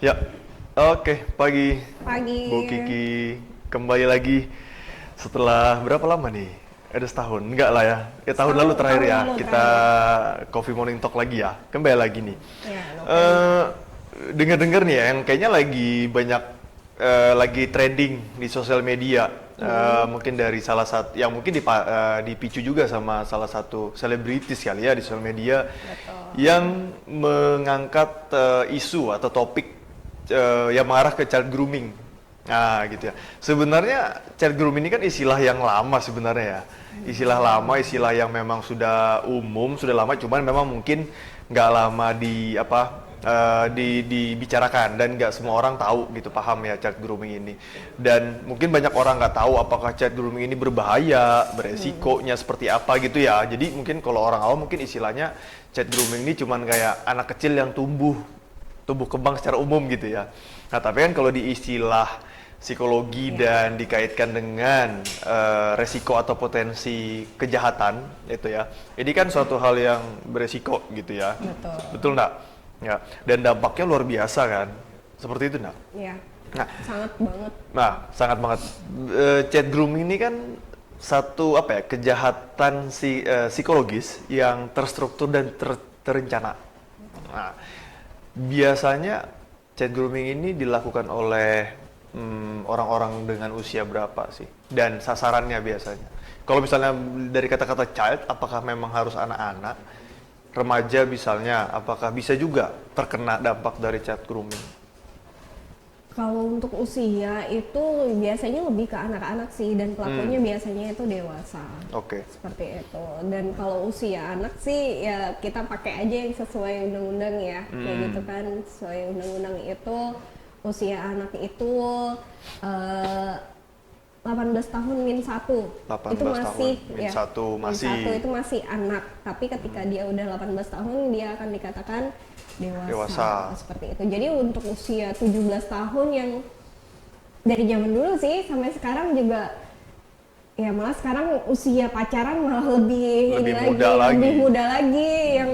Ya, oke, pagi Bu Pagi. Kiki. Kembali lagi setelah berapa lama nih? Ada setahun? Enggak lah ya. Ya tahun lalu terakhir Tahun ya, lalu kita terakhir. Coffee Morning Talk lagi ya. Kembali lagi nih. Ya, Eh, November. Dengar-dengar nih ya, yang kayaknya lagi banyak lagi trending di sosial media. Mungkin dari salah satu, yang mungkin dipicu juga sama salah satu selebritis kali ya di sosial media Betul. yang mengangkat isu atau topik yang mengarah ke child grooming. Nah, gitu ya. Sebenarnya child grooming ini kan istilah yang lama sebenarnya ya. Istilah lama, istilah yang memang sudah umum, sudah lama, cuman memang mungkin nggak lama dibicarakan dan nggak semua orang tahu gitu, paham ya child grooming ini. Dan mungkin banyak orang nggak tahu apakah child grooming ini berbahaya, beresikonya seperti apa gitu ya. Jadi mungkin kalau orang awam mungkin istilahnya child grooming ini cuman kayak anak kecil yang tumbuh tumbuh kembang secara umum gitu ya. Nah, tapi kan kalau di istilah psikologi Ya, dan dikaitkan dengan resiko atau potensi kejahatan itu ya. Ini kan suatu hal yang beresiko gitu ya. betul. Betul nggak? Ya. Dan dampaknya luar biasa kan. Seperti itu nggak? Ya, Nah, sangat banget. sangat banget. Child grooming ini kan satu apa ya, kejahatan psikologis yang terstruktur dan terencana. Nah, biasanya child grooming ini dilakukan oleh orang-orang dengan usia berapa sih? Dan sasarannya biasanya. Kalau misalnya dari kata-kata child, apakah memang harus anak-anak? Remaja misalnya, apakah bisa juga terkena dampak dari child grooming? Kalau untuk usia itu biasanya lebih ke anak-anak sih, dan Hmm, pelakunya biasanya itu dewasa. oke. Seperti itu. Dan kalau usia anak sih ya kita pakai aja yang sesuai undang-undang ya. Kayak gitu kan, sesuai undang-undang itu usia anak itu eh, 18 tahun min 1 itu 18 tahun, masih min ya, satu min 1 masih itu masih anak, tapi ketika dia udah 18 tahun dia akan dikatakan dewasa dewasa. seperti itu. Jadi untuk usia 17 tahun yang dari zaman dulu sih sampai sekarang juga, ya malah sekarang usia pacaran malah lebih Lebih ini muda lagi, lebih lagi. muda lagi. Yang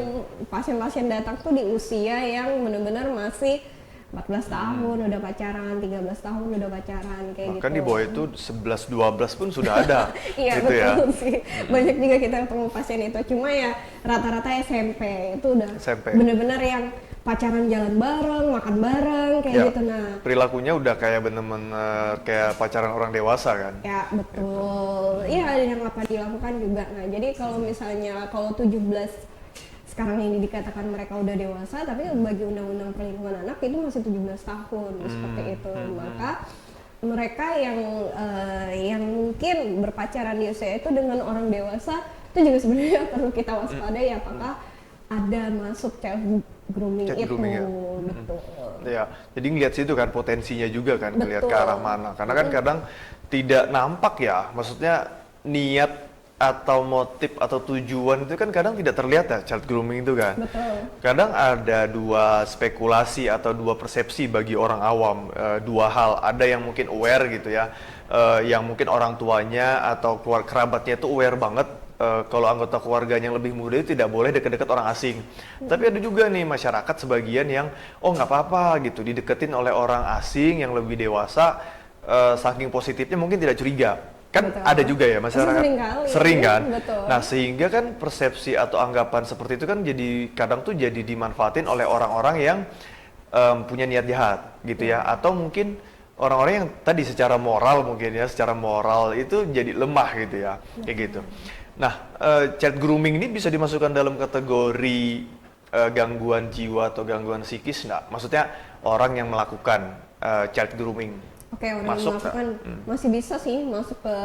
pasien-pasien datang tuh di usia yang benar-benar masih 14 tahun udah pacaran, 13 tahun udah pacaran kayak Bahkan di gitu. bawah itu 11 12 pun sudah ada. Iya Gitu ya. betul sih. Banyak juga kita ketemu pasien itu. Cuma ya rata-rata SMP itu udah SMP. bener-bener yang pacaran jalan bareng, makan bareng kayak Ya, gitu. Nah, perilakunya udah kayak bener-bener kayak pacaran orang dewasa kan. ya Gitu. betul. Iya ada yang apa dilakukan juga. Nah, jadi kalau misalnya kalau 17 sekarang ini dikatakan mereka udah dewasa, tapi bagi undang-undang perlindungan anak itu masih 17 tahun seperti itu. Maka mereka yang mungkin berpacaran di usia itu dengan orang dewasa itu juga sebenarnya perlu kita waspadai apakah ada masuk child grooming Child itu. grooming ya. Betul. Ya, jadi ngeliat situ kan potensinya juga kan, ngeliat ke Betul. arah mana. Karena kan kadang tidak nampak ya, maksudnya niat atau motif atau tujuan itu kan kadang tidak terlihat ya child grooming itu kan. Betul. Kadang ada dua spekulasi atau dua persepsi bagi orang awam, dua hal. Ada yang mungkin aware gitu ya, yang mungkin orang tuanya atau kerabatnya itu aware banget kalau anggota keluarganya yang lebih muda itu tidak boleh dekat-dekat orang asing. Tapi ada juga nih masyarakat sebagian yang oh nggak apa-apa gitu dideketin oleh orang asing yang lebih dewasa, saking positifnya mungkin tidak curiga. Kan Betul. ada juga ya masyarakat Sering kali. sering kan. Betul. Nah, sehingga kan persepsi atau anggapan seperti itu kan jadi kadang tuh jadi dimanfaatin oleh orang-orang yang punya niat jahat gitu ya, atau mungkin orang-orang yang tadi secara moral mungkin ya, secara moral itu jadi lemah gitu ya, kayak gitu. Nah, child grooming ini bisa dimasukkan dalam kategori gangguan jiwa atau gangguan psikis nggak? Maksudnya orang yang melakukan child grooming Oke, orang yang masuk nggak? melakukan masih bisa sih masuk ke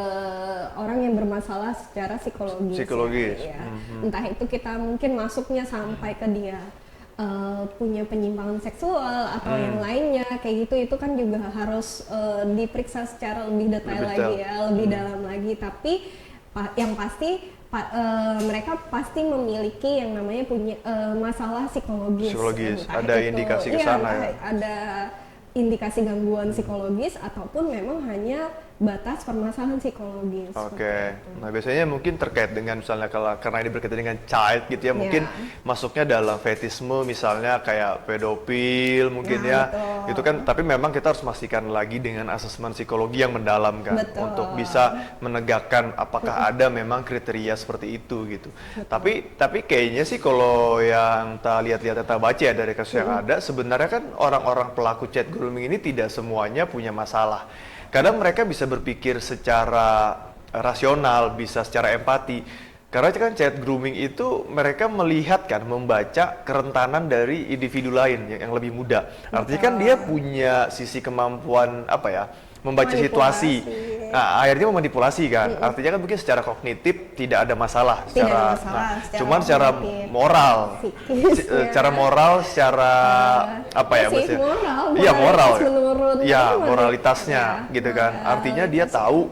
orang yang bermasalah secara psikologis, Psikologis. ya. Entah itu kita mungkin masuknya sampai ke dia punya penyimpangan seksual atau yang lainnya kayak gitu, itu kan juga harus diperiksa secara lebih detail Lebih lagi detail. ya, lebih dalam lagi. Tapi yang pasti mereka pasti memiliki yang namanya punya masalah psikologis. Psikologis, Entah ada itu, indikasi ke iya, sana entah ya. ada indikasi gangguan psikologis ataupun memang hanya batas permasalahan psikologis. Oke. Nah, biasanya mungkin terkait dengan misalnya kalau karena ini berkaitan dengan child gitu ya, mungkin masuknya dalam fetisme misalnya kayak pedofil mungkin ya. Betul. Itu kan tapi memang kita harus memastikan lagi dengan asesmen psikologi yang mendalam kan untuk bisa menegakkan apakah ada memang kriteria seperti itu gitu. Tapi kayaknya sih kalau yang kita lihat-lihat kita baca ya dari kasus yang ada, sebenarnya kan orang-orang pelaku chat grooming ini tidak semuanya punya masalah. Kadang mereka bisa berpikir secara rasional, bisa secara empati. Karena kan chat grooming itu mereka melihat kan, membaca kerentanan dari individu lain yang lebih muda. Artinya kan dia punya sisi kemampuan apa ya, membaca situasi. Nah, akhirnya memanipulasi kan. Artinya kan mungkin secara kognitif tidak ada masalah. Cuman secara moral, secara moral, secara apa ya maksudnya? Iya moral. Iya moralitasnya gitu kan. Artinya dia tahu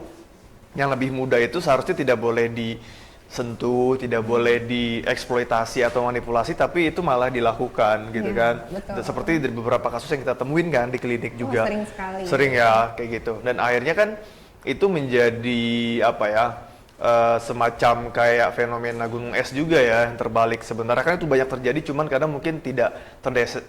yang lebih muda itu seharusnya tidak boleh disentuh, tidak boleh dieksploitasi atau manipulasi, tapi itu malah dilakukan gitu kan. Seperti dari beberapa kasus yang kita temuin kan di klinik juga. Sering sekali. Sering ya kayak gitu. Dan akhirnya kan itu menjadi apa ya? Semacam kayak fenomena gunung es juga ya yang terbalik. Sebenarnya kan itu banyak terjadi, cuman kadang mungkin tidak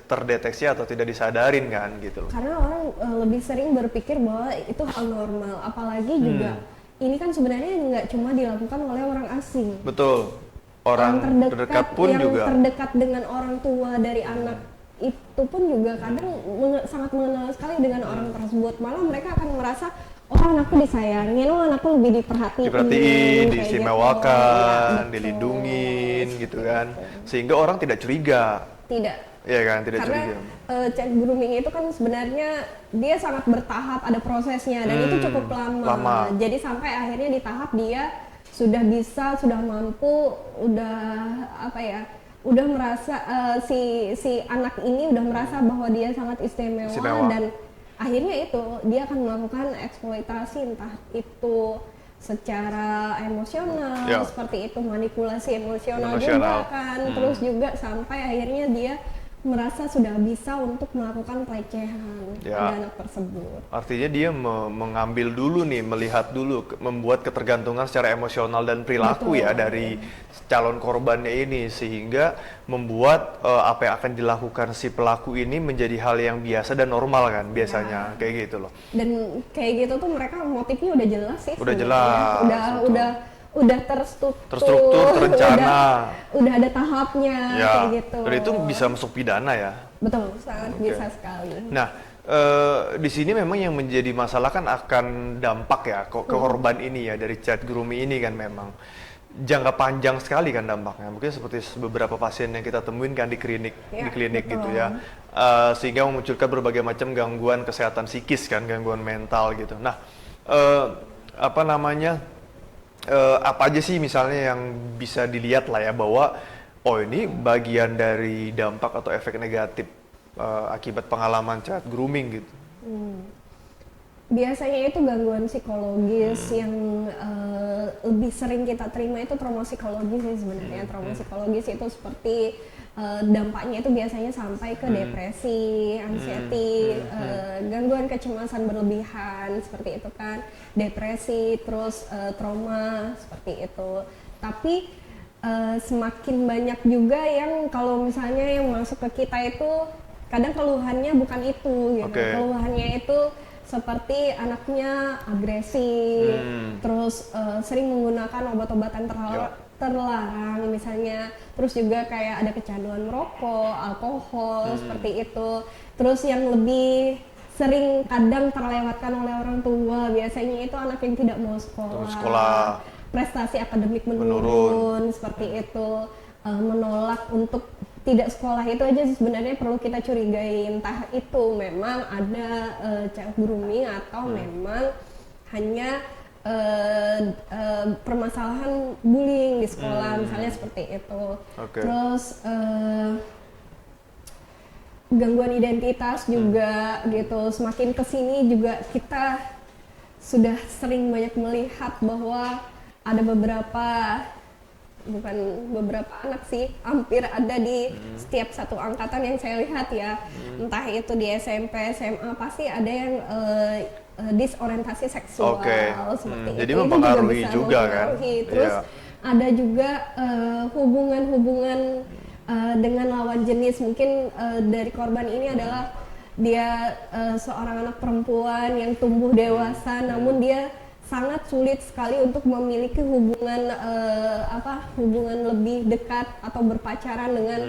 terdeteksi atau tidak disadarin kan gitu loh. Karena orang lebih sering berpikir bahwa itu hal normal, apalagi juga ini kan sebenarnya nggak cuma dilakukan oleh orang asing. Betul. Orang terdekat pun yang juga. terdekat dengan orang tua dari anak itu pun juga kadang sangat mengenal sekali dengan orang tersebut. Malah mereka akan merasa, oh anakku disayangin, oh anakku lebih diperhatiin, diistimewakan, dilindungin gitu kan. Sehingga orang tidak curiga. Tidak. Iya kan, tidak karena curiga. Chat grooming itu kan sebenarnya dia sangat bertahap, ada prosesnya dan itu cukup lama. Jadi sampai akhirnya di tahap dia sudah bisa, sudah mampu, udah apa ya, udah merasa si anak ini udah merasa bahwa dia sangat istimewa. Dan akhirnya itu dia akan melakukan eksploitasi, entah itu secara emosional seperti itu, manipulasi emosional juga kan, terus juga sampai akhirnya dia merasa sudah bisa untuk melakukan pelecehan pada anak tersebut. Artinya dia mengambil dulu nih, melihat dulu, membuat ketergantungan secara emosional dan perilaku dari calon korbannya ini, sehingga membuat apa yang akan dilakukan si pelaku ini menjadi hal yang biasa dan normal kan biasanya kayak gitu loh. Dan kayak gitu tuh mereka motifnya udah jelas sih. Udah jelas. Udah terstruktur, terencana. Udah ada tahapnya kayak gitu. Dan itu bisa masuk pidana ya. Betul, sangat bisa sekali. Nah, di sini memang yang menjadi masalah kan akan dampak ya ke korban ini ya dari chat grooming ini kan memang jangka panjang sekali kan dampaknya. Mungkin seperti beberapa pasien yang kita temuin kan di klinik gitu ya. Sehingga memunculkan berbagai macam gangguan kesehatan psikis kan, gangguan mental gitu. Nah, apa aja sih misalnya yang bisa dilihat lah ya bahwa ini bagian dari dampak atau efek negatif akibat pengalaman chat grooming gitu. Biasanya itu gangguan psikologis yang lebih sering kita terima itu trauma psikologis sih sebenarnya. Trauma psikologis itu seperti dampaknya itu biasanya sampai ke depresi, anxiety, gangguan kecemasan berlebihan seperti itu kan, depresi, terus trauma seperti itu. Tapi semakin banyak juga yang kalau misalnya yang masuk ke kita itu kadang keluhannya bukan itu gitu. Keluhannya itu seperti anaknya agresif, terus sering menggunakan obat-obatan terlarang misalnya, terus juga kayak ada kecanduan merokok, alkohol seperti itu. Terus yang lebih sering kadang terlewatkan oleh orang tua biasanya itu anak yang tidak mau sekolah. Prestasi akademik menurun seperti itu, menolak untuk tidak sekolah itu aja sebenarnya perlu kita curigai, entah itu memang ada child grooming atau memang hanya permasalahan bullying di sekolah misalnya seperti itu. Terus gangguan identitas juga gitu, semakin kesini juga kita sudah sering banyak melihat bahwa ada bukan beberapa anak sih, hampir ada di setiap satu angkatan yang saya lihat ya, entah itu di SMP, SMA pasti ada yang disorientasi seksual Oke. seperti Jadi itu. Itu mempengaruhi bisa juga kan? mempengaruhi. Terus Iya. ada juga hubungan-hubungan dengan lawan jenis. Mungkin dari korban ini adalah dia seorang anak perempuan yang tumbuh dewasa, namun dia sangat sulit sekali untuk memiliki hubungan lebih dekat atau berpacaran dengan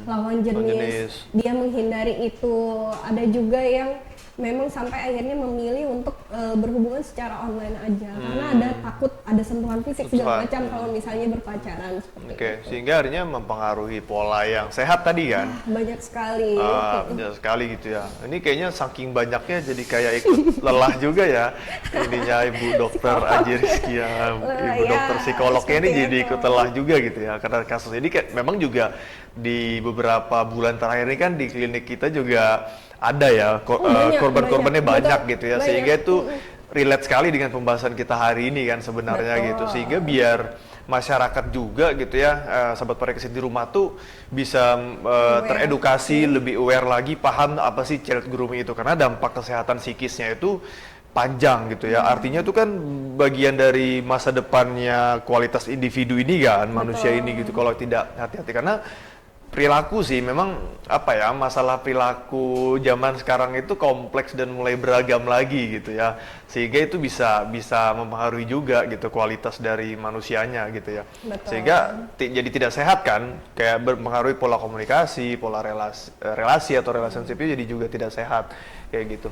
lawan jenis. Dia menghindari itu. Ada juga yang memang sampai akhirnya memilih untuk berhubungan secara online aja karena ada takut ada sentuhan fisik segala macam kalau misalnya berpacaran. Oke, sehingga akhirnya mempengaruhi pola yang sehat tadi kan? Banyak sekali. Banyak sekali gitu ya. Ini kayaknya saking banyaknya jadi kayak ikut lelah juga ya. Ininya Ibu Dokter Aji Rizky ya, Ibu Dokter psikolognya ini jadi ikut lelah juga gitu ya karena kasus ini kayak memang juga di beberapa bulan terakhir ini kan di klinik kita juga ada ya korban-korbannya banyak gitu ya, sehingga itu relate sekali dengan pembahasan kita hari ini kan sebenarnya gitu, sehingga biar masyarakat juga gitu ya, sahabat Parikesit di rumah tuh bisa teredukasi, lebih aware lagi, paham apa sih child grooming itu, karena dampak kesehatan psikisnya itu panjang gitu ya. Artinya itu kan bagian dari masa depannya kualitas individu ini kan, manusia ini gitu kalau tidak hati-hati. Karena perilaku sih memang apa ya, masalah perilaku zaman sekarang itu kompleks dan mulai beragam lagi gitu ya, sehingga itu bisa mempengaruhi juga gitu kualitas dari manusianya gitu ya. Sehingga jadi tidak sehat kan, kayak berpengaruhi pola komunikasi, pola relasi atau relationship-nya jadi juga tidak sehat kayak gitu.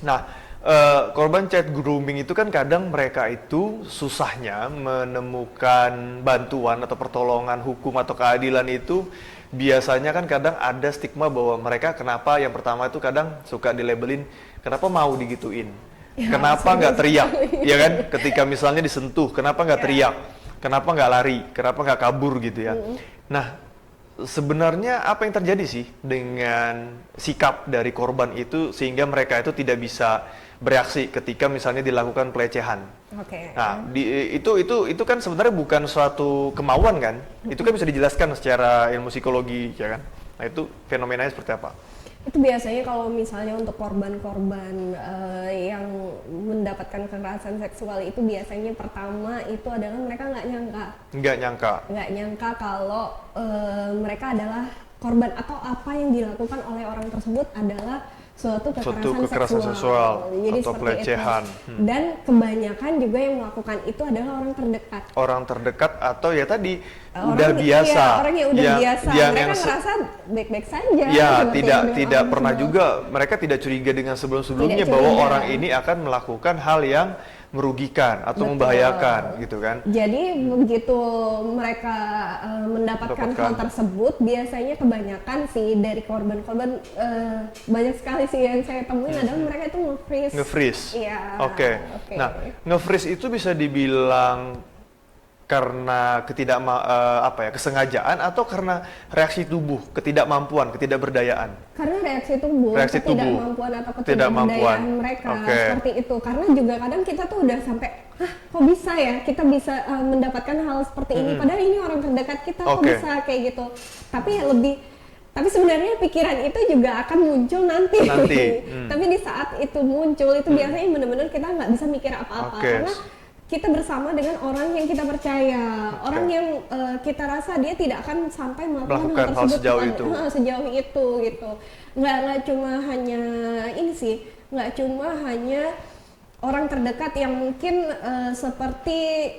Nah, korban child grooming itu kan kadang mereka itu susahnya menemukan bantuan atau pertolongan hukum atau keadilan itu. Biasanya kan kadang ada stigma bahwa mereka kenapa yang pertama itu kadang suka dilabelin kenapa mau digituin, kenapa nggak teriak, ya kan? Ketika misalnya disentuh, kenapa nggak teriak, kenapa nggak lari, kenapa nggak kabur gitu ya. Nah, sebenarnya apa yang terjadi sih dengan sikap dari korban itu sehingga mereka itu tidak bisa bereaksi ketika misalnya dilakukan pelecehan. Nah, itu kan sebenarnya bukan suatu kemauan kan? Itu kan bisa dijelaskan secara ilmu psikologi, ya kan? Nah, itu fenomenanya seperti apa? Itu biasanya kalau misalnya untuk korban-korban yang mendapatkan kekerasan seksual itu biasanya pertama itu adalah mereka nggak nyangka kalau mereka adalah korban atau apa yang dilakukan oleh orang tersebut adalah suatu kekerasan seksual. Jadi atau pelecehan. Dan kebanyakan juga yang melakukan itu adalah orang terdekat. Orang terdekat atau ya tadi udah biasa. Iya, orang yang udah biasa. Mereka ngerasa baik-baik saja. Ya, tidak pernah juga, mereka tidak curiga dengan sebelum-sebelumnya bahwa orang ini akan melakukan hal yang merugikan atau membahayakan gitu kan. Jadi begitu mereka mendapatkan hal tersebut, biasanya kebanyakan sih dari korban-korban banyak sekali sih yang saya temuin adalah mereka itu nge-freeze. Iya. Oke. Nah, nge-freeze itu bisa dibilang karena kesengajaan atau karena reaksi tubuh, ketidakmampuan, ketidakberdayaan? Karena reaksi tubuh, ketidakmampuan atau ketidakberdayaan mereka seperti itu. Karena juga kadang kita tuh udah sampai, kok bisa ya kita bisa mendapatkan hal seperti ini, padahal ini orang terdekat kita kok bisa kayak gitu. Tapi sebenarnya pikiran itu juga akan muncul nanti. Tapi di saat itu muncul itu biasanya benar-benar kita nggak bisa mikir apa-apa karena kita bersama dengan orang yang kita percaya, orang yang kita rasa dia tidak akan sampai melakukan hal tersebut sejauh itu gitu. Nggak cuma hanya ini sih, nggak cuma hanya orang terdekat yang mungkin seperti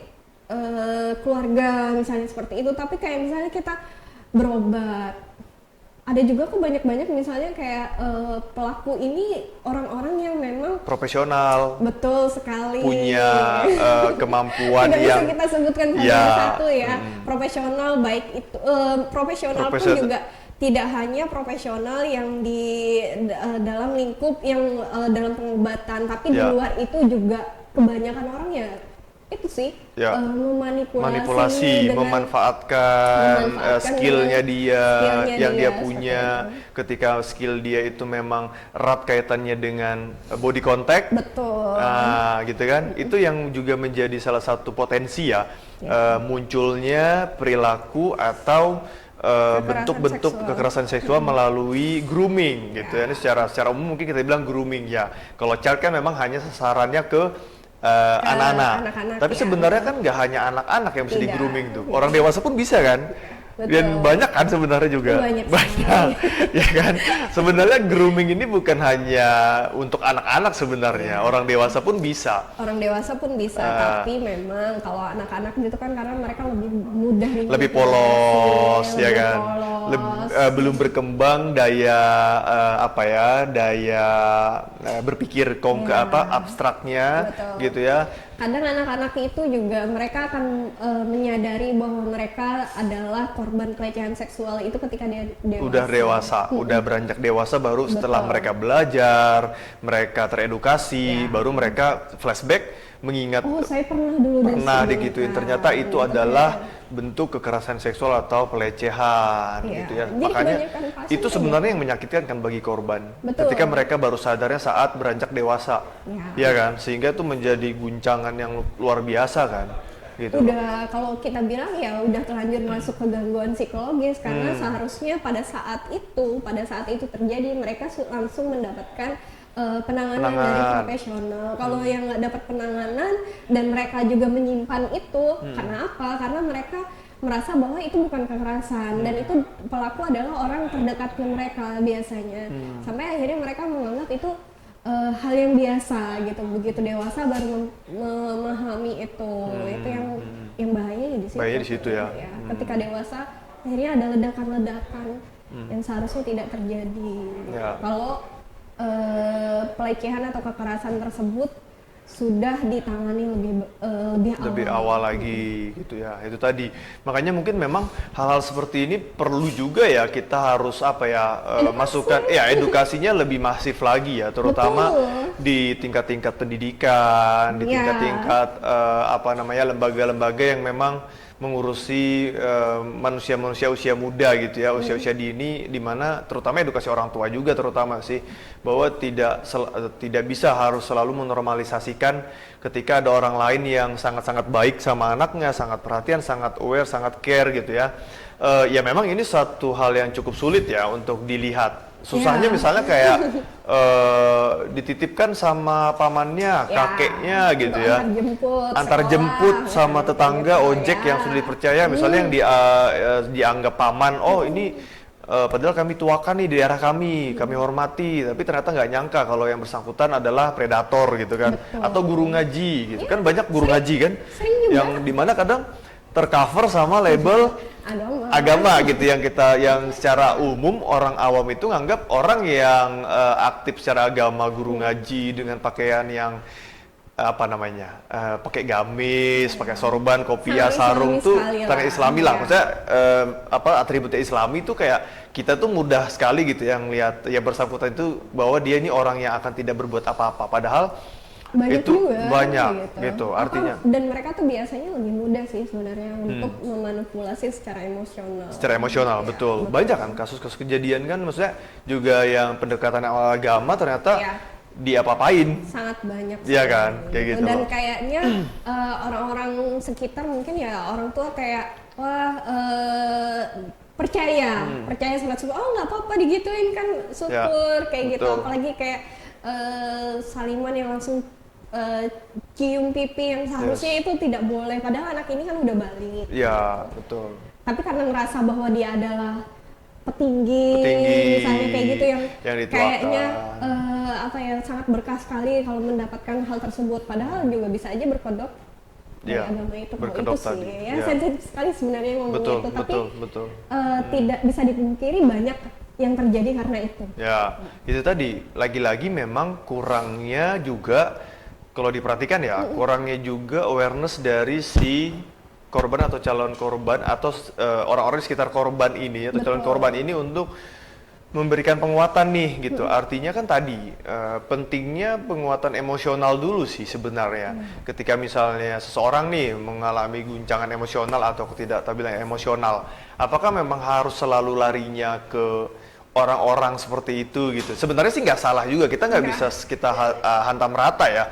keluarga misalnya seperti itu, tapi kayak misalnya kita berobat. Ada juga kok banyak misalnya kayak pelaku ini orang-orang yang memang profesional, betul sekali, punya kemampuan yang bisa kita sebutkan satu ya, profesional, baik itu profesional pun juga tidak hanya profesional yang di dalam lingkup yang dalam pengobatan, tapi di luar itu juga kebanyakan orang ya itu sih memanipulasi, memanfaatkan skillnya dia yang dia punya. Ketika skill dia itu memang erat kaitannya dengan body contact, gitu kan, itu yang juga menjadi salah satu potensi munculnya perilaku atau bentuk-bentuk kekerasan seksual melalui grooming gitu ya. Ini secara umum mungkin kita bilang grooming ya. Kalau child kan memang hanya sasarannya ke anak-anak. Tapi sebenarnya kan nggak hanya anak-anak yang bisa di grooming tuh. Orang dewasa pun bisa kan. Betul. Dan banyak kan sebenarnya juga. Banyak. Ya kan. Sebenarnya grooming ini bukan hanya untuk anak-anak sebenarnya. Orang dewasa pun bisa. Orang dewasa pun bisa, tapi memang kalau anak-anak itu kan karena mereka lebih mudah lebih polos ya kan. Belum berkembang daya daya berpikir abstraknya. Betul. Gitu ya. Kadang anak-anak itu juga mereka akan menyadari bahwa mereka adalah korban pelecehan seksual itu ketika dia dewasa. Udah dewasa, udah beranjak dewasa baru setelah mereka belajar, mereka teredukasi, baru mereka flashback mengingat saya pernah digituin. Ternyata itu adalah bentuk kekerasan seksual atau pelecehan gitu ya. Jadi makanya itu sebenarnya yang menyakitkan kan bagi korban. Betul. Ketika mereka baru sadarnya saat beranjak dewasa. Ya kan? Sehingga itu menjadi guncangan yang luar biasa kan. Gitu. Udah kalau kita bilang ya udah terlanjur masuk ke gangguan psikologis karena seharusnya pada saat itu terjadi mereka langsung mendapatkan penanganan dari profesional. Kalau yang nggak dapat penanganan dan mereka juga menyimpan itu, karena apa? Karena mereka merasa bahwa itu bukan kekerasan dan itu pelaku adalah orang terdekatnya mereka biasanya. Sampai akhirnya mereka menganggap itu hal yang biasa gitu. Begitu dewasa baru memahami itu. Itu yang bahayanya di situ. Bahayanya di situ ya. Ketika dewasa akhirnya ada ledakan-ledakan yang seharusnya tidak terjadi. Kalau pelecehan atau kekerasan tersebut sudah ditangani lebih awal lagi gitu ya. Itu tadi. Makanya mungkin memang hal-hal seperti ini perlu juga ya kita harus masukkan edukasinya lebih masif lagi ya, terutama di tingkat-tingkat pendidikan, di tingkat-tingkat lembaga-lembaga yang memang mengurusi manusia-manusia usia muda gitu ya, usia-usia dini, di mana terutama edukasi orang tua juga terutama sih, bahwa tidak bisa harus selalu menormalisasikan ketika ada orang lain yang sangat-sangat baik sama anaknya, sangat perhatian, sangat aware, sangat care gitu ya. Ya memang ini satu hal yang cukup sulit ya untuk dilihat. Susahnya misalnya kayak dititipkan sama pamannya, kakeknya gitu ya. Antar jemput sama tetangga ojek yang sudah dipercaya, misalnya yang dianggap paman, oh ini padahal kami tuakan nih di daerah kami hormati, tapi ternyata nggak nyangka kalau yang bersangkutan adalah predator gitu kan. Atau guru ngaji gitu kan, banyak guru ngaji kan yang dimana kadang tercover sama label agama gitu, yang secara umum orang awam itu nganggap orang yang aktif secara agama, guru ngaji dengan pakaian yang pakai gamis, pakai sorban, kopiah, sarung tuh sangat islami lah. Maksudnya atributnya islami tuh kayak kita tuh mudah sekali gitu yang lihat ya bersangkutan itu bahwa dia ini orang yang akan tidak berbuat apa-apa, padahal banyak gitu. Artinya dan mereka tuh biasanya lebih mudah sih sebenarnya untuk memanipulasi secara emosional. Betul. Banyak kan kasus-kasus kejadian kan, maksudnya juga yang pendekatan agama ternyata diapa-apain. Sangat banyak. Iya kan, kayak gitu. Dan kayaknya orang-orang sekitar mungkin ya orang tua kayak percaya sangat syukur. Oh nggak apa-apa digituin kan syukur kayak gitu. Apalagi kayak saliman yang langsung cium pipi yang seharusnya itu tidak boleh, padahal anak ini kan udah balik. Iya, betul. Tapi karena ngerasa bahwa dia adalah petinggi misalnya kayak gitu yang kayaknya sangat berkah sekali kalau mendapatkan hal tersebut, padahal juga bisa aja berkedok dari agama itu. Itu sih sensitif sekali sebenarnya ngomongnya itu, tapi tidak bisa dipungkiri banyak yang terjadi karena itu. Ya, itu tadi lagi-lagi memang kurangnya juga kalau diperhatikan ya, kurangnya juga awareness dari si korban atau calon korban atau orang-orang di sekitar korban ini atau calon korban ini untuk memberikan penguatan nih gitu. Artinya kan tadi pentingnya penguatan emosional dulu sih sebenarnya. Ketika misalnya seseorang nih mengalami guncangan emosional atau ketidakstabilan emosional, apakah memang harus selalu larinya ke orang-orang seperti itu gitu? Sebenarnya sih nggak salah juga, kita nggak bisa kita hantam rata ya.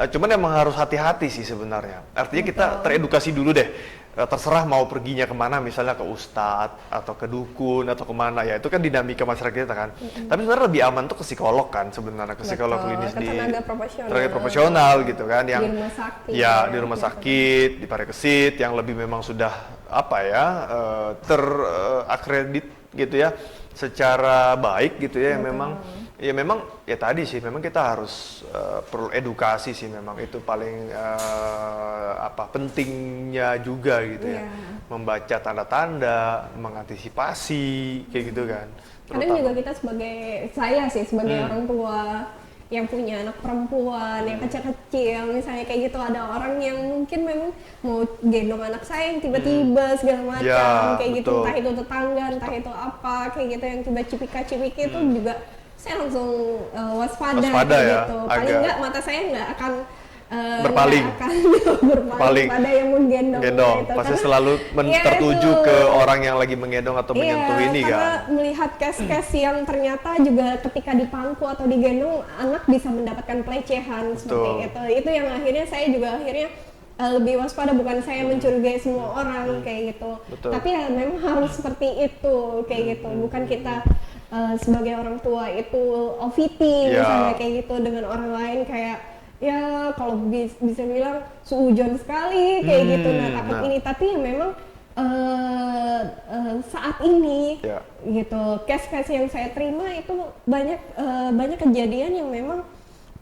Cuman emang harus hati-hati sih sebenarnya. Artinya kita teredukasi dulu deh. terserah mau perginya kemana, misalnya ke ustadz atau ke dukun atau kemana, ya itu kan dinamika masyarakat kita kan. Tapi sebenarnya lebih aman tuh ke psikolog kan sebenarnya, ke psikolog klinis ke di tenaga profesional gitu kan, yang di rumah sakit ya di rumah sakit, di Parikesit yang lebih memang sudah apa ya terakredit gitu ya secara baik gitu ya, yang memang ya tadi sih memang kita harus perlu edukasi sih, memang itu paling pentingnya juga gitu ya, membaca tanda-tanda, mengantisipasi kayak gitu kan. Kadang juga kita sebagai orang tua yang punya anak perempuan yang kecil-kecil, misalnya kayak gitu, ada orang yang mungkin memang mau gendong anak saya yang tiba-tiba segala macam kayak gitu, entah itu tetangga, entah itu apa kayak gitu, yang tiba cipika-cipiki itu juga saya langsung waspada kayak ya, gitu. Paling nggak mata saya nggak akan berpaling pada yang menggendong gitu. Pasti selalu tertuju ke orang yang lagi menggendong atau menyentuh ini kan. Melihat case-case yang ternyata juga ketika dipangku atau digendong anak bisa mendapatkan pelecehan seperti itu yang akhirnya saya juga lebih waspada, bukan saya mencurigai semua orang kayak gitu. Tapi ya memang harus seperti itu kayak gitu, bukan kita sebagai orang tua itu OVT misalnya kayak gitu dengan orang lain, kayak ya kalau bisa bilang suujon sekali kayak gitu. Takut ini, tapi ya memang saat ini gitu case-case yang saya terima itu banyak kejadian yang memang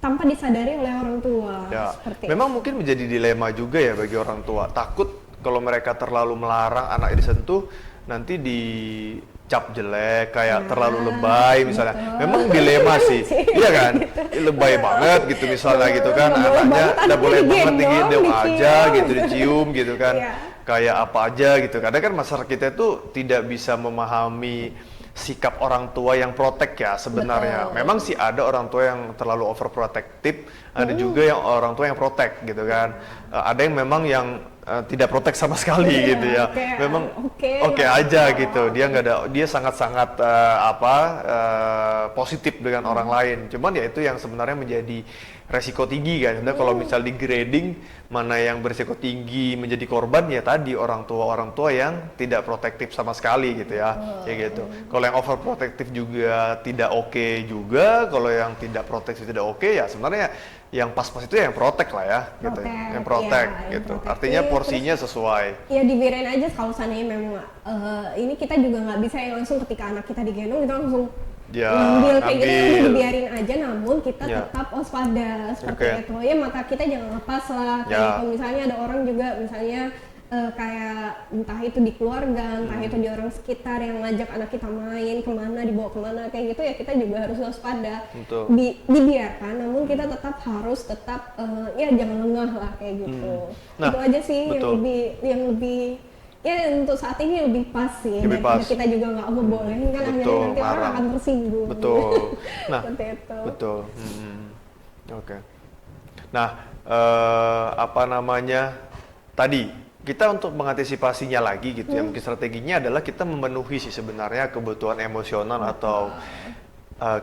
tanpa disadari oleh orang tua. Seperti memang itu. Mungkin menjadi dilema juga ya bagi orang tua, takut kalau mereka terlalu melarang anak disentuh nanti dicap jelek, kayak terlalu lebay misalnya. Memang dilema sih, iya kan? Lebay banget gitu misalnya gitu kan, anaknya udah boleh banget digendong aja gitu, dicium gitu kan, kayak apa aja gitu. Kadang kan masyarakat kita itu tidak bisa memahami sikap orang tua yang protek ya sebenarnya. Memang sih ada orang tua yang terlalu overprotective, ada juga yang orang tua yang protek gitu kan. Ada yang memang yang tidak protek sama sekali gitu ya. Memang oke aja gitu. Dia sangat-sangat positif dengan orang lain. Cuman ya itu yang sebenarnya menjadi resiko tinggi kan. Sebenarnya kalau misal di grading mana yang berisiko tinggi menjadi korban, ya tadi orang tua yang tidak protektif sama sekali gitu ya. Kayak gitu. Kalau yang overprotective juga tidak oke juga. Kalau yang tidak protektif tidak oke, ya sebenarnya yang pas-pas itu yang protek lah ya, gitu. Yang protek gitu. Artinya porsinya sesuai. Ya dibiarin aja kalau seandainya memang ini kita juga nggak bisa yang langsung ketika anak kita digendong kita langsung ngambil kayak gitu, dibiarin aja, namun kita tetap waspada seperti itu. Ya mata kita jangan lepas lah kayak gitu. Misalnya ada orang juga misalnya kayak entah itu di keluarga, entah itu di orang sekitar yang ngajak anak kita main kemana, dibawa kemana kayak gitu, ya kita juga harus waspada. Dibiarkan, namun kita harus tetap ya jangan lengah lah kayak gitu. Itu aja sih yang lebih ya untuk saat ini lebih pas sih, daripada kita juga nggak ngebolehin kan, akhirnya nanti orang akan tersinggung. Nah, seperti itu. Nah, tadi kita untuk mengantisipasinya lagi gitu ya, mungkin strateginya adalah kita memenuhi sih sebenarnya kebutuhan emosional atau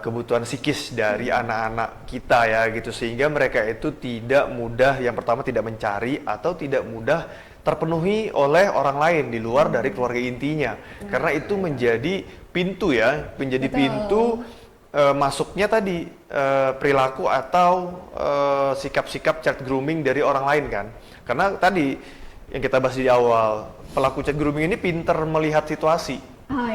kebutuhan psikis dari anak-anak kita ya gitu, sehingga mereka itu tidak mudah, yang pertama tidak mencari atau tidak mudah terpenuhi oleh orang lain di luar dari keluarga intinya, karena itu menjadi pintu pintu masuknya tadi perilaku atau sikap-sikap child grooming dari orang lain kan. Karena tadi yang kita bahas di awal, pelaku child grooming ini pinter melihat situasi.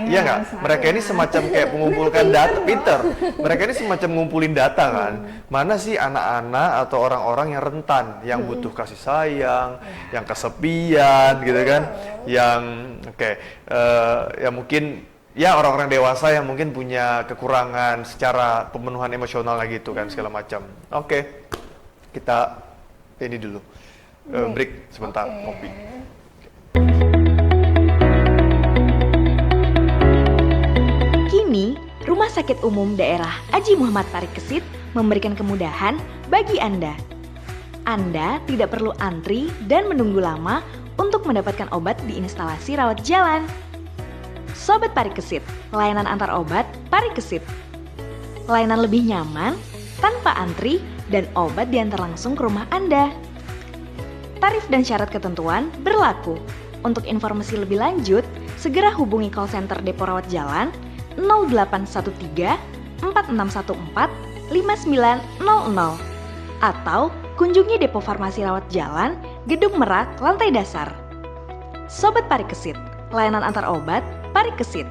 Iya nggak? Mereka ini semacam kayak mengumpulkan data, pinter. Mereka ini semacam ngumpulin data kan. Mana sih anak-anak atau orang-orang yang rentan, yang butuh kasih sayang, yang kesepian gitu kan, yang ya mungkin ya orang-orang dewasa yang mungkin punya kekurangan secara pemenuhan emosional gitu kan, segala macam. Kita ini dulu. Break sebentar, kopi. Kini, Rumah Sakit Umum Daerah Aji Muhammad Parikesit memberikan kemudahan bagi Anda. Anda tidak perlu antri dan menunggu lama untuk mendapatkan obat di instalasi rawat jalan. Sobat Parikesit, layanan antar obat Parikesit. Layanan lebih nyaman, tanpa antri, dan obat diantar langsung ke rumah Anda. Tarif dan syarat ketentuan berlaku. Untuk informasi lebih lanjut, segera hubungi call center Depo Rawat Jalan 0813 4614 5900 atau kunjungi Depo Farmasi Rawat Jalan, Gedung Merak, lantai dasar. Sobat Parikesit, layanan antar obat Parikesit.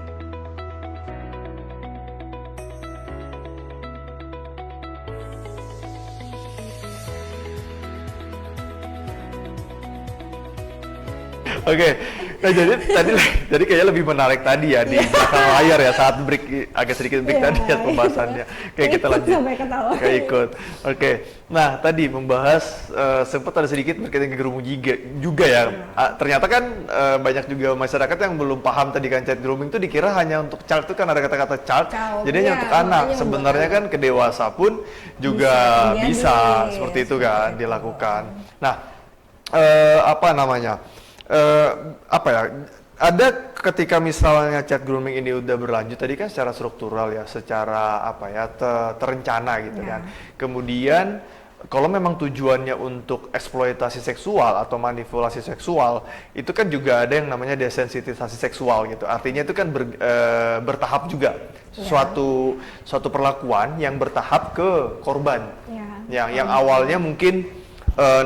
Oke, nah jadi kayaknya lebih menarik tadi ya di belakang layar ya saat break, agak sedikit break tadi ya pembahasannya. Oke, kita lanjut. Sampai ketawa. Kayak ikut. Oke, nah tadi membahas sempat ada sedikit berkaitan dengan grooming juga ya. Ternyata kan banyak juga masyarakat yang belum paham tadi kan child grooming itu dikira hanya untuk child, itu kan ada kata-kata child, jadi hanya iya, untuk anak. makanya Sebenarnya kan ke dewasa pun juga bisa seperti itu kan dilakukan. Nah, apa namanya? Ada ketika misalnya child grooming ini udah berlanjut tadi kan secara struktural ya, secara terencana gitu kan. Kemudian kalau memang tujuannya untuk eksploitasi seksual atau manipulasi seksual, itu kan juga ada yang namanya desensitisasi seksual gitu. Artinya itu kan bertahap juga, suatu perlakuan yang bertahap ke korban. Yang awalnya mungkin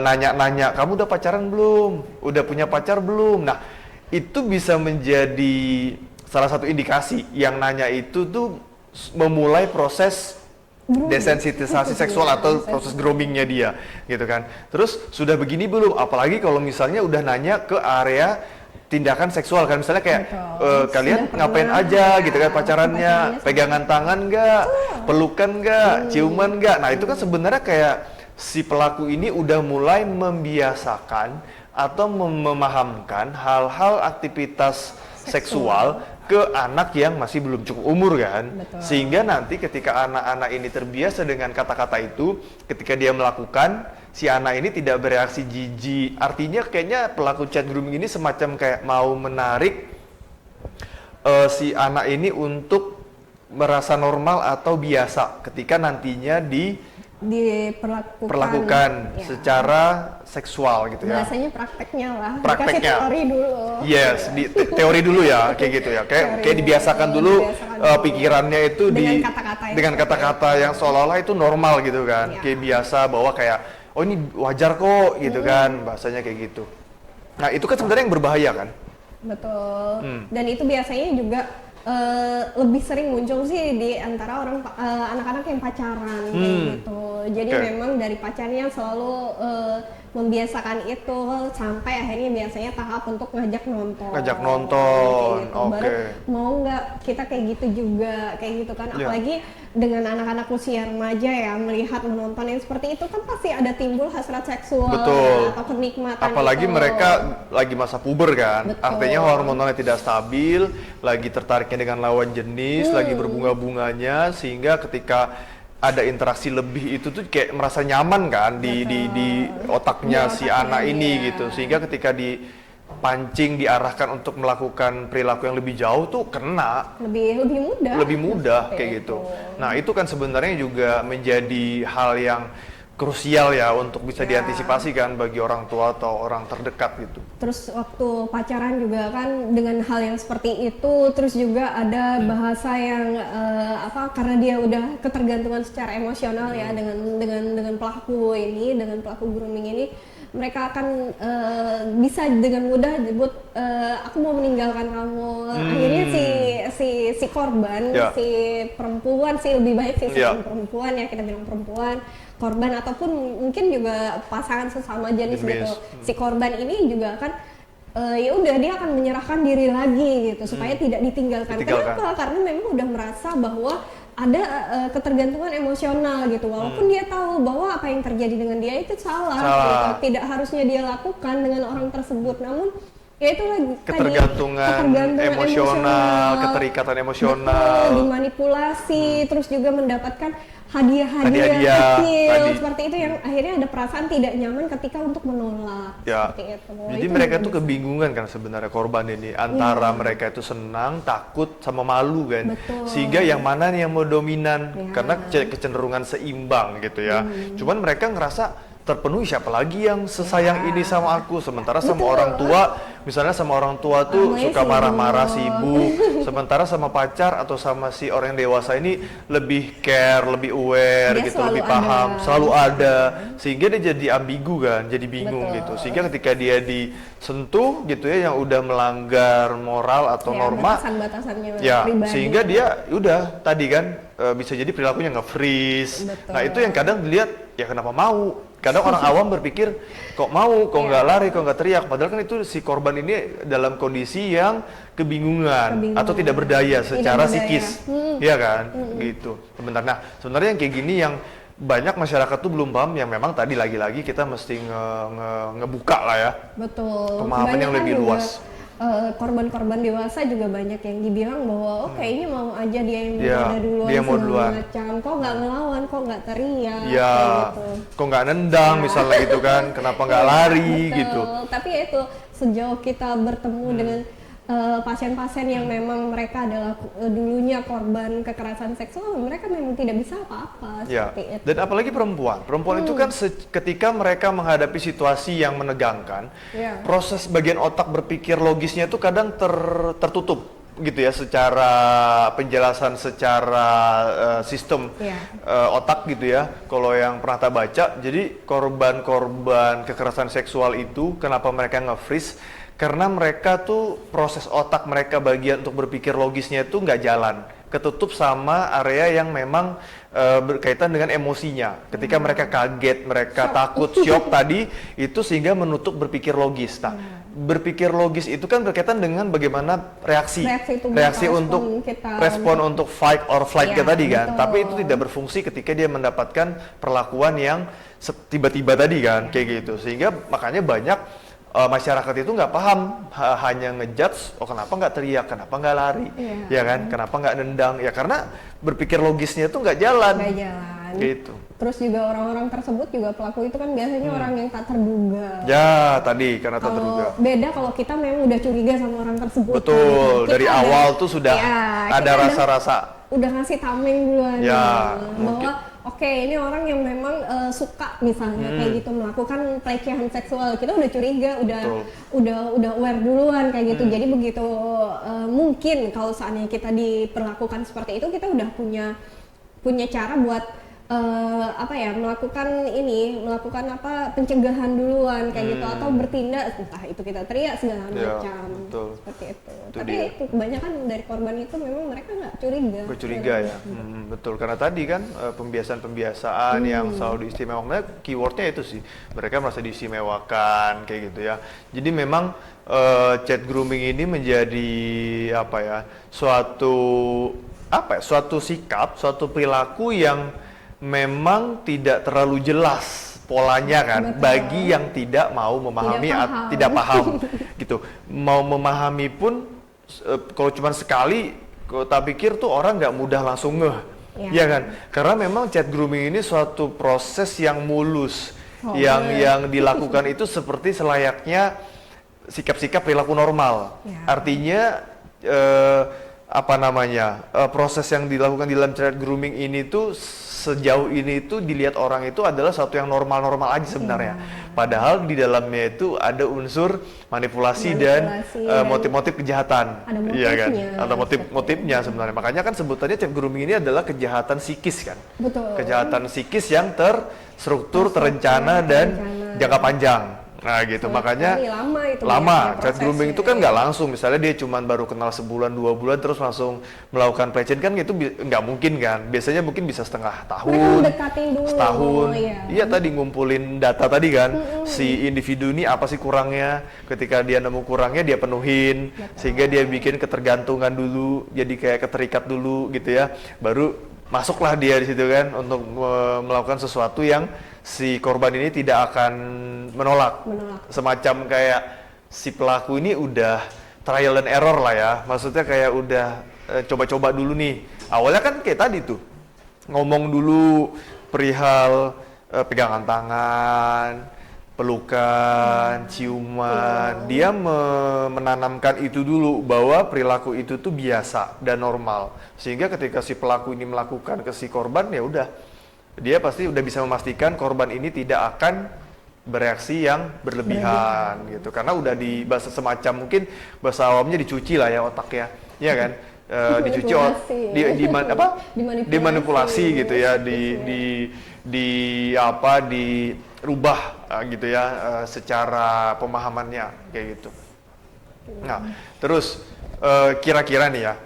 nanya-nanya, kamu udah pacaran belum? Udah punya pacar belum? Nah, itu bisa menjadi salah satu indikasi yang nanya itu tuh memulai proses desensitisasi seksual atau proses groomingnya dia, gitu kan. Terus sudah begini belum? Apalagi kalau misalnya udah nanya ke area tindakan seksual kan, misalnya kayak kalian ngapain aja gitu kan pacarannya, pegangan tangan nggak, pelukan nggak, ciuman nggak. Nah, itu kan sebenarnya kayak si pelaku ini udah mulai membiasakan atau memahamkan hal-hal aktivitas seksual ke anak yang masih belum cukup umur kan. Betul. Sehingga nanti ketika anak-anak ini terbiasa dengan kata-kata itu, ketika dia melakukan, si anak ini tidak bereaksi jijik. Artinya kayaknya pelaku child grooming ini semacam kayak mau menarik si anak ini untuk merasa normal atau biasa ketika nantinya diperlakukan secara seksual gitu ya. Bahasanya prakteknya lah. Prakteknya. Dikasih teori dulu. Yes, teori dulu ya, kayak gitu ya. Kayak dibiasakan dulu pikirannya itu dengan kata-kata yang seolah-olah itu normal gitu kan. Kayak biasa bahwa kayak oh ini wajar kok gitu kan, bahasanya kayak gitu. Nah, itu kan sebenarnya yang berbahaya kan? Betul. Dan itu biasanya juga lebih sering muncul sih di antara anak-anak yang pacaran kayak gitu. Jadi memang dari pacarnya selalu membiasakan itu sampai akhirnya biasanya tahap untuk ngajak nonton. Ngajak nonton, gitu. Baru mau nggak kita kayak gitu juga, kayak gitu kan. Apalagi dengan anak-anak usia remaja ya, melihat menonton yang seperti itu kan pasti ada timbul hasrat seksual. Betul. Atau kenikmatan. Apalagi itu. mereka lagi masa puber kan. Betul. Artinya hormonalnya tidak stabil, lagi tertariknya dengan lawan jenis, lagi berbunga-bunganya, sehingga ketika ada interaksi lebih itu tuh kayak merasa nyaman kan di otaknya si anak ini gitu, sehingga ketika dipancing, diarahkan untuk melakukan perilaku yang lebih jauh tuh kena lebih mudah kayak gitu. Nah, itu kan sebenarnya juga menjadi hal yang krusial ya untuk bisa diantisipasi kan bagi orang tua atau orang terdekat gitu. Terus waktu pacaran juga kan dengan hal yang seperti itu, terus juga ada bahasa yang karena dia udah ketergantungan secara emosional ya dengan pelaku ini, dengan pelaku grooming ini, mereka akan bisa dengan mudah nyebut aku mau meninggalkan kamu. Akhirnya si korban, si perempuan sih lebih baik sih perempuan ya, kita bilang perempuan, korban ataupun mungkin juga pasangan sesama jenis gitu. Si korban ini juga akan ya udah dia akan menyerahkan diri lagi gitu supaya tidak ditinggalkan. Kenapa? Karena memang udah merasa bahwa ada ketergantungan emosional gitu, walaupun dia tahu bahwa apa yang terjadi dengan dia itu salah. Gitu. Tidak harusnya dia lakukan dengan orang tersebut, namun ya itu lagi ketergantungan emosional, keterikatan emosional, dimanipulasi, terus juga mendapatkan hadiah-hadiah kecil seperti itu yang akhirnya ada perasaan tidak nyaman ketika untuk menolak seperti itu. Jadi itu mereka tuh kebingungan kan sebenarnya korban ini antara mereka itu senang, takut, sama malu kan. Sehingga yang mana nih yang mau dominan karena kecenderungan seimbang gitu ya. Cuman mereka ngerasa terpenuhi, siapa lagi yang sesayang Ya. ini sama aku, sementara sama Betul. orang tua, misalnya sama orang tua tuh Orangnya suka marah-marah, sibuk. sementara sama pacar atau sama si orang yang dewasa ini lebih care, lebih aware Dia gitu, selalu lebih paham, ada. selalu ada, sehingga dia jadi ambigu kan, jadi bingung Betul. gitu, sehingga ketika dia disentuh gitu ya yang udah melanggar moral atau Ya, norma, batasan-batasannya ya pribadi. sehingga dia udah tadi kan bisa jadi perilakunya nge-freeze. Betul. Nah itu yang kadang dilihat, ya kenapa mau? Kadang orang awam berpikir kok mau, kok nggak Iya. lari, kok nggak teriak, padahal kan itu si korban ini dalam kondisi yang kebingungan atau tidak berdaya Tidak secara berdaya. psikis, ya kan, gitu. Sebentar, nah sebenarnya yang kayak gini yang banyak masyarakat tuh belum paham, yang memang tadi lagi-lagi kita mesti ngebuka lah ya. Betul. Pemahaman yang Kebanyakan lebih juga, luas. korban-korban dewasa juga banyak yang dibilang bahwa oh kayaknya mau aja dia yang Iya, ada duluan dia mau segala duluan. macam. Kok nggak ngelawan, kok nggak teriak, Ya, kayak gitu. kok nggak nendang Ya. misalnya gitu kan, kenapa nggak lari Betul. gitu. Tapi ya itu sejauh kita bertemu dengan pasien-pasien yang memang mereka adalah dulunya korban kekerasan seksual, mereka memang tidak bisa apa-apa Ya, seperti itu. dan apalagi perempuan. Perempuan itu kan ketika mereka menghadapi situasi yang menegangkan, Ya. proses bagian otak berpikir logisnya itu kadang tertutup gitu ya, secara penjelasan, secara sistem Ya. otak gitu ya. Kalau yang pernah tak baca, jadi korban-korban kekerasan seksual itu kenapa mereka nge-freeze? Karena mereka tuh proses otak mereka bagian untuk berpikir logisnya itu nggak jalan, ketutup sama area yang memang berkaitan dengan emosinya. Ketika mereka kaget, mereka takut, shock tadi itu sehingga menutup berpikir logis. Nah, berpikir logis itu kan berkaitan dengan bagaimana reaksi Reaksi tubuh reaksi atau untuk respon kita untuk fight or flight Iya, kayak tadi kan. betul. Tapi itu tidak berfungsi ketika dia mendapatkan perlakuan yang tiba-tiba tadi kan, kayak gitu. Sehingga makanya banyak masyarakat itu nggak paham, hanya ngejudge, oh kenapa nggak teriak, kenapa nggak lari, Iya. ya kan, kenapa nggak nendang, ya karena berpikir logisnya itu nggak jalan, nggak jalan. gitu. Terus juga orang-orang tersebut juga pelaku itu kan biasanya orang yang tak terduga. Ya tadi karena tak Kalau terduga. beda kalau kita memang udah curiga sama orang tersebut. Betul, Kita dari ada- awal tuh sudah ya, ada kita rasa-rasa. udah ngasih tameng duluan Ya, bahwa oke ini orang yang memang suka misalnya kayak gitu melakukan pelecehan seksual, kita udah curiga, Betul. udah aware duluan kayak gitu. Jadi begitu mungkin kalau seandainya kita diperlakukan seperti itu, kita udah punya cara buat melakukan pencegahan duluan kayak gitu, atau bertindak, entah itu kita teriak segala Ya, macam, betul. seperti itu. Itu Tapi dia. itu kebanyakan dari korban itu memang mereka nggak curiga. Bercuriga ya, betul, karena tadi kan pembiasaan-pembiasaan yang selalu diistimewakan, keywordnya itu sih, mereka merasa diistimewakan kayak gitu ya. Jadi memang chat grooming ini menjadi suatu sikap, suatu perilaku yang memang tidak terlalu jelas polanya kan. Betul. Bagi yang tidak mau memahami, tidak paham gitu. Mau memahami pun kalau cuma sekali, kalau tak pikir tuh orang nggak mudah langsung ngeh, Ya. ya kan? Karena memang chat grooming ini suatu proses yang mulus, Oh, yang dilakukan itu seperti selayaknya sikap-sikap perilaku normal. Ya. Artinya proses yang dilakukan di dalam chat grooming ini tuh sejauh ini itu dilihat orang itu adalah satu yang normal-normal aja sebenarnya. Padahal di dalamnya itu ada unsur manipulasi dan motif-motif kejahatan. Ada Iya kan? motifnya. Ada motif-motifnya sebenarnya. Makanya kan sebutannya chat grooming ini adalah kejahatan psikis kan. Betul. Kejahatan psikis yang terstruktur, terencana dan jangka panjang. Nah gitu, makanya lama itu lama. biasanya Chat grooming itu kan prosesnya. nggak langsung, misalnya dia cuman baru kenal sebulan 2 bulan terus langsung melakukan pelecehan kan, itu nggak mungkin kan. Biasanya mungkin bisa setengah tahun, mendekatin dulu, setahun. iya. Iya tadi ngumpulin data tadi kan, si individu ini apa sih kurangnya, ketika dia nemu kurangnya dia penuhin, sehingga dia bikin ketergantungan dulu, jadi kayak keterikat dulu gitu ya, baru masuklah dia di situ kan untuk melakukan sesuatu yang si korban ini tidak akan menolak. Semacam kayak si pelaku ini udah trial and error lah ya, maksudnya kayak udah coba-coba dulu nih. Awalnya kan kayak tadi tuh, ngomong dulu perihal pegangan tangan, pelukan, ciuman. Dia menanamkan itu dulu, bahwa perilaku itu tuh biasa dan normal. Sehingga ketika si pelaku ini melakukan ke si korban, ya udah dia pasti udah bisa memastikan korban ini tidak akan bereaksi yang berlebihan gitu, karena udah di bahasa semacam mungkin bahasa awamnya dicuci lah ya otaknya, ya kan. Dicuci dimanipulasi gitu ya, dirubah gitu ya, secara pemahamannya kayak gitu. Nah, terus kira-kira nih ya,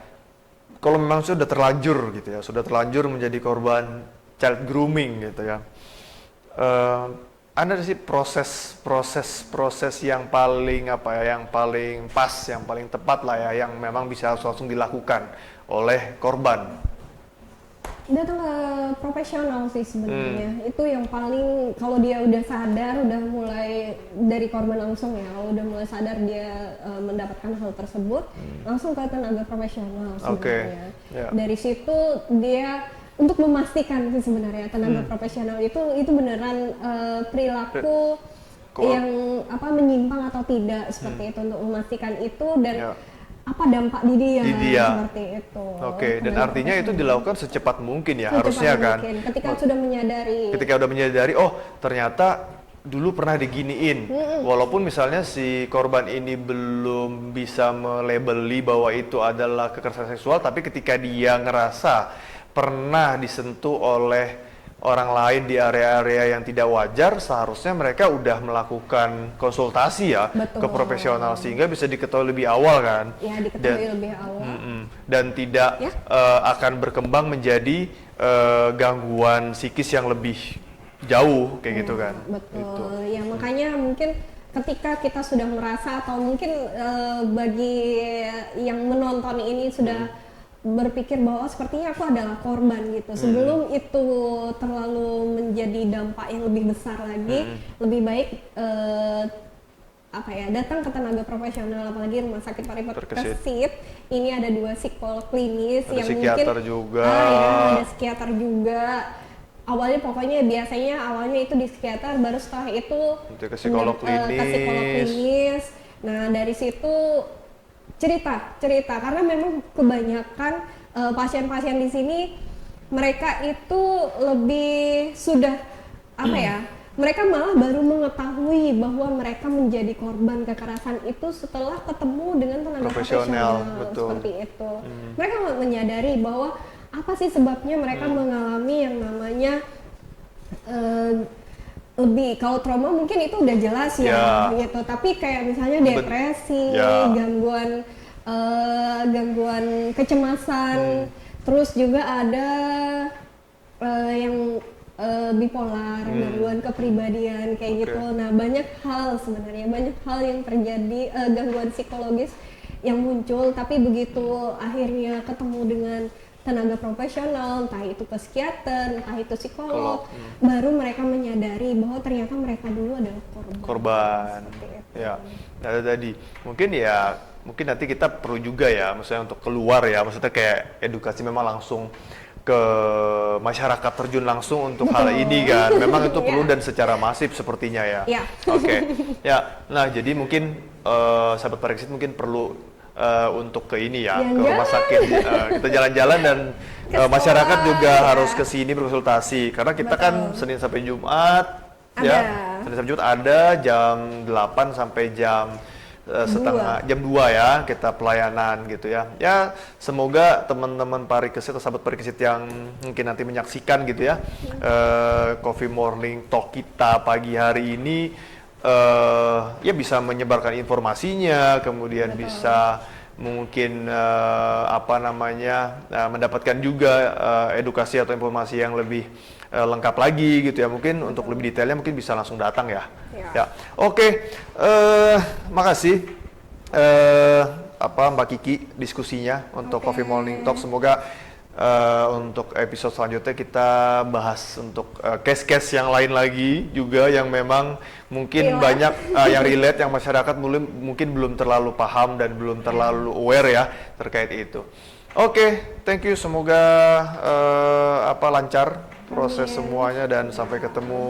kalau memang sudah terlanjur gitu ya, sudah terlanjur menjadi korban child grooming gitu ya, ada sih proses yang paling yang paling pas, yang paling tepat lah ya, yang memang bisa langsung dilakukan oleh korban? Datang ke profesional sih sebenarnya. Itu yang paling, kalau dia udah sadar, udah mulai dari korban langsung ya, kalau udah mulai sadar dia mendapatkan hal tersebut, langsung ke tenaga profesional sebenarnya. Dari situ dia untuk memastikan sih sebenarnya tenaga profesional itu beneran perilaku yang menyimpang atau tidak seperti itu, untuk memastikan itu dan apa dampak di dia seperti itu. Dan artinya itu dilakukan secepat mungkin ya, harusnya kan. Ketika sudah menyadari, oh ternyata dulu pernah diginiin, walaupun misalnya si korban ini belum bisa melabeli bahwa itu adalah kekerasan seksual, tapi ketika dia ngerasa pernah disentuh oleh orang lain di area-area yang tidak wajar, seharusnya mereka udah melakukan konsultasi ya. Betul. Ke profesional, sehingga bisa diketahui lebih awal kan. Ya, diketahui lebih awal. Dan tidak akan berkembang menjadi gangguan psikis yang lebih jauh kayak gitu kan. Betul. Gitu. Ya makanya mungkin ketika kita sudah merasa, atau mungkin bagi yang menonton ini sudah berpikir bahwa sepertinya aku adalah korban gitu, sebelum itu terlalu menjadi dampak yang lebih besar lagi, lebih baik datang ke tenaga profesional, apalagi rumah sakit Paripurna Kesit. Ini ada 2 psikolog klinis, ada yang psikiater mungkin juga. Ada psikiater juga. Biasanya awalnya itu di psikiater, baru setelah itu ke psikolog klinis. Nah, dari situ cerita karena memang kebanyakan pasien-pasien di sini mereka itu lebih sudah mereka malah baru mengetahui bahwa mereka menjadi korban kekerasan itu setelah ketemu dengan tenaga profesional. Betul. Seperti itu. Mereka menyadari bahwa apa sih sebabnya mereka mengalami yang namanya lebih, kalau trauma mungkin itu udah jelas gitu, tapi kayak misalnya depresi, gangguan kecemasan, terus juga ada yang bipolar, gangguan kepribadian kayak gitu. Nah, banyak hal yang terjadi, gangguan psikologis yang muncul, tapi begitu akhirnya ketemu dengan tenaga profesional, entah itu psikiater, entah itu psikolog, baru mereka menyadari bahwa ternyata mereka dulu adalah korban. Ya, tadi mungkin nanti kita perlu juga ya, maksudnya untuk keluar ya, maksudnya kayak edukasi memang langsung ke masyarakat, terjun langsung untuk hal ini kan, memang itu perlu dan secara masif sepertinya ya. Nah jadi mungkin sahabat Parikesit mungkin perlu untuk ke ini ya, ke rumah sakit, kita jalan-jalan, dan masyarakat juga harus ke sini berkonsultasi, karena kita kan Senin sampai Jumat Senin sampai Jumat ada jam 8 sampai jam jam 2 ya kita pelayanan gitu ya. Ya semoga teman-teman Parikesit atau sahabat Parikesit yang mungkin nanti menyaksikan gitu ya Coffee Morning Talk kita pagi hari ini ya bisa menyebarkan informasinya, kemudian bisa mungkin mendapatkan juga edukasi atau informasi yang lebih lengkap lagi gitu ya. Mungkin untuk lebih detailnya mungkin bisa langsung datang ya. Oke, makasih Mbak Kiki diskusinya untuk Coffee Morning Talk. Semoga untuk episode selanjutnya kita bahas untuk case-case yang lain lagi juga, yang memang mungkin banyak yang relate, yang masyarakat mungkin belum terlalu paham dan belum terlalu aware ya terkait itu. Oke, thank you, semoga lancar proses semuanya, dan sampai ketemu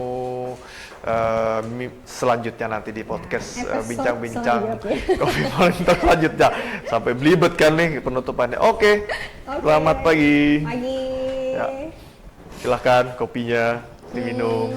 selanjutnya nanti di podcast bincang-bincang Coffee Morning Talk selanjutnya. Sampai belibet kan nih penutupannya. Oke. Selamat pagi. Ya. Silahkan kopinya diminum.